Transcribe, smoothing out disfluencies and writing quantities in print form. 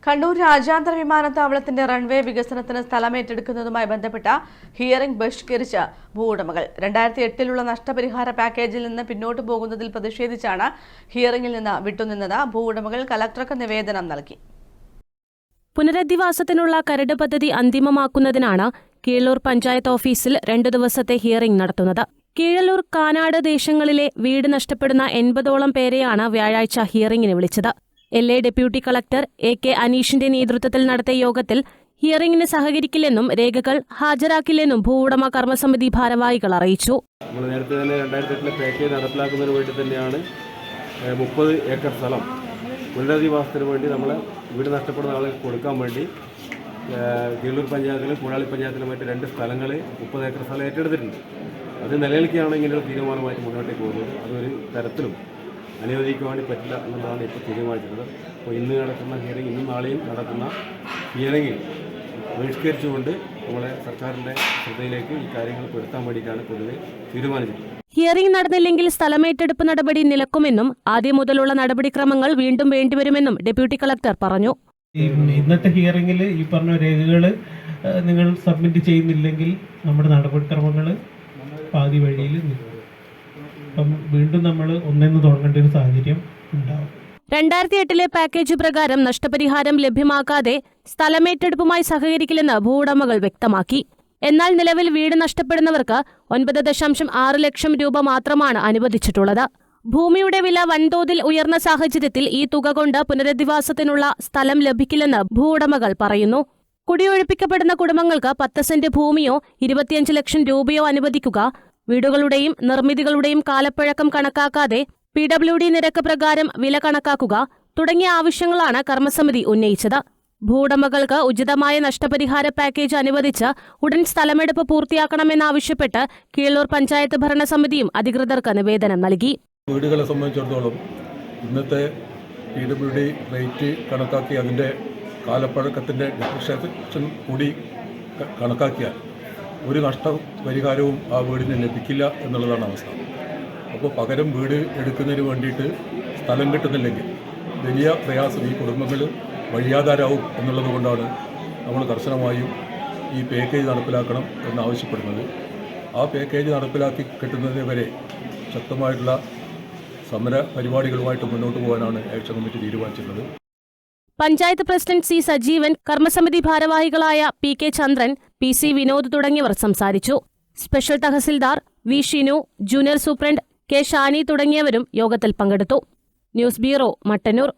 കണ്ണൂർ രാജ്യാന്തര വിമാനത്താവളത്തിന്റെ റൺവേ വികസനത്തിന് സ്ഥലമേറ്റെടുക്കുന്നതുമായി ബന്ധപ്പെട്ട ഹിയറിംഗ് ബഹിഷ്കരിച്ച ഭൂവുടമകൾ 2008 നഷ്ടപരിഹാര പാക്കേജിൽ നിന്ന് പിന്നോട്ടു പോകുന്നതിൽ പ്രതിഷേധിച്ചാണ് ഹിയറിംഗിൽ നിന്ന് വിട്ടുനിന്നത്. ഭൂവുടമകൾ കലക്ടർക്ക് നിവേദനം നൽകി. പുനരധിവാസത്തിനുള്ള കരട് പദ്ധതി അന്തിമമാക്കുന്നതിനാണ് കീഴല്ലൂർ പഞ്ചായത്ത് ഓഫീസിൽ 2 ദിവസത്തെ ഹിയറിംഗ് നടത്തുന്നത്. കീഴല്ലൂർ, കാനാട് ദേശങ്ങളിലെ വീട് നഷ്ടപ്പെടുന്ന 80ഓളം പേരെയാണ് വ്യാഴാഴ്ച ഹിയറിംഗിന് വിളിച്ചത്. LA ഡെപ്യൂട്ടി കളക്ടർ AK അനീഷിന്റെ നേതൃത്വത്തിൽ നടത്തിയ യോഗത്തിൽ ഹിയറിംഗിന് സഹകരിക്കില്ലെന്നും രേഖകൾ ഹാജരാക്കില്ലെന്നും ഭൂവുടമ കർമ്മസമിതി ഭാരവാഹികൾ അറിയിച്ചു. നേരത്തെ തന്നെ 2008 പാക്കേജ് നടപ്പിലാക്കുന്നതിന് വേണ്ടി തന്നെയാണ് 30 ഏക്കർ സ്ഥലം പുനരധിവാസത്തിന് വേണ്ടി നമ്മളെ വീട് നഷ്ടപ്പെടുന്ന ആളുകൾക്ക് കൊടുക്കാൻ വേണ്ടി കീഴല്ലൂർ പഞ്ചായത്തിലും കൂടാളി പഞ്ചായത്തിലും മറ്റ് 2 സ്ഥലങ്ങൾ 30 ഏക്കർ സ്ഥലം ഏറ്റെടുത്തിട്ടുണ്ട്. അത് നിലനിൽക്കുകയാണ് ഇങ്ങനെയൊരു തീരുമാനമായിട്ട് മുന്നോട്ടേക്ക് പോകുന്നത്. അതൊരു തരത്തിലും അനുവദിക്കാൻ വേണ്ടി പറ്റില്ല എന്നുള്ളതാണ് ഇപ്പോൾ തീരുമാനിച്ചിട്ടുള്ളത്. അപ്പോൾ ഇന്ന് നടക്കുന്ന ഹിയറിംഗ്, ഇന്നും നാളെയും നടക്കുന്ന ഹിയറിംഗിൽ ബഹിഷ്കരിച്ചുകൊണ്ട് നമ്മളെ സർക്കാരിൻ്റെ ശ്രദ്ധയിലേക്ക് ഈ കാര്യങ്ങൾ പെടുത്താൻ വേണ്ടിയിട്ടാണ് പൊതുവെ തീരുമാനിച്ചിട്ടുള്ളത്. ഹിയറിംഗ് നടന്നില്ലെങ്കിൽ സ്ഥലമേറ്റെടുപ്പ് നടപടി നിലക്കുമെന്നും ആദ്യം മുതലുള്ള നടപടിക്രമങ്ങൾ വീണ്ടും വേണ്ടിവരുമെന്നും ഡെപ്യൂട്ടി കളക്ടർ പറഞ്ഞു. ഇന്നത്തെ ഹിയറിംഗിൽ ഈ പറഞ്ഞ രേഖകൾ നിങ്ങൾ സബ്മിറ്റ് ചെയ്യുന്നില്ലെങ്കിൽ നമ്മുടെ നടപടിക്രമങ്ങൾ പാതി വഴിയിൽ നിൽക്കും. അപ്പം വീണ്ടും നമ്മൾ ഒന്നെന്ന് തുടങ്ങേണ്ട ഒരു സാഹചര്യം ഉണ്ടാവും. 2008 പാക്കേജ് പ്രകാരം നഷ്ടപരിഹാരം ലഭ്യമാക്കാതെ സ്ഥലമേറ്റെടുപ്പുമായി സഹകരിക്കില്ലെന്ന് ഭൂവുടമകൾ വ്യക്തമാക്കി. എന്നാൽ നിലവിൽ വീട് നഷ്ടപ്പെടുന്നവർക്ക് 9.6 ലക്ഷം രൂപ മാത്രമാണ് അനുവദിച്ചിട്ടുള്ളത്. ഭൂമിയുടെ വില വൻതോതിൽ ഉയർന്ന സാഹചര്യത്തിൽ ഈ തുക കൊണ്ട് പുനരധിവാസത്തിനുള്ള സ്ഥലം ലഭിക്കില്ലെന്ന് ഭൂവുടമകൾ പറയുന്നു. കുടിയൊഴിപ്പിക്കപ്പെടുന്ന കുടുംബങ്ങൾക്ക് 10 സെന്റ് ഭൂമിയോ 25 ലക്ഷം രൂപയോ അനുവദിക്കുക, വീടുകളുടെയും നിർമ്മിതികളുടെയും കാലപ്പഴക്കം കണക്കാക്കാതെ PWD നിരക്ക് പ്രകാരം വില കണക്കാക്കുക തുടങ്ങിയ ആവശ്യങ്ങളാണ് കർമ്മസമിതി ഉന്നയിച്ചത്. ഭൂവുടമകൾക്ക് ഉചിതമായ നഷ്ടപരിഹാര പാക്കേജ് അനുവദിച്ച് ഉടൻ സ്ഥലമെടുപ്പ് പൂർത്തിയാക്കണമെന്നാവശ്യപ്പെട്ട് കീഴല്ലൂർ പഞ്ചായത്ത് ഭരണസമിതിയും അധികൃതർക്ക് നിവേദനം നൽകി. വീടുകളെ സംബന്ധിച്ചിടത്തോളം ഇന്നത്തെ PWD റേറ്റ് കണക്കാക്കി അതിൻ്റെ കാലപ്പഴക്കത്തിൻ്റെ ഡിപ്രിസിയേഷൻ കൂടി കണക്കാക്കിയാൽ ഒരു നഷ്ടപരിഹാരവും ആ വീടിന് ലഭിക്കില്ല എന്നുള്ളതാണ് അവസ്ഥ. അപ്പോൾ പകരം വീട് എടുക്കുന്നതിന് വേണ്ടിയിട്ട് സ്ഥലം കിട്ടുന്നില്ലെങ്കിൽ വലിയ പ്രയാസം ഈ കുടുംബങ്ങൾ വഴിയാധാരാവും എന്നുള്ളത് കൊണ്ടാണ് നമ്മൾ കർശനമായും ഈ പാക്കേജ് നടപ്പിലാക്കണം എന്നാവശ്യപ്പെടുന്നത്. ആ പാക്കേജ് നടപ്പിലാക്കി കിട്ടുന്നതിന് വരെ ശക്തമായിട്ടുള്ള സമര പരിപാടികളുമായിട്ട് മുന്നോട്ട് പോകാനാണ് ആക്ഷൻ കമ്മിറ്റി തീരുമാനിച്ചിട്ടുള്ളത്. Panchayat president C. സജീവൻ, കർമ്മസമിതി ഭാരവാഹികളായ PK ചന്ദ്രൻ, PC വിനോദ് തുടങ്ങിയവർ സംസാരിച്ചു. Special tahsildar V. Shinu, junior superintendent K. Shani തുടങ്ങിയവരും യോഗത്തിൽ പങ്കെടുത്തു. News bureau, Mattannur.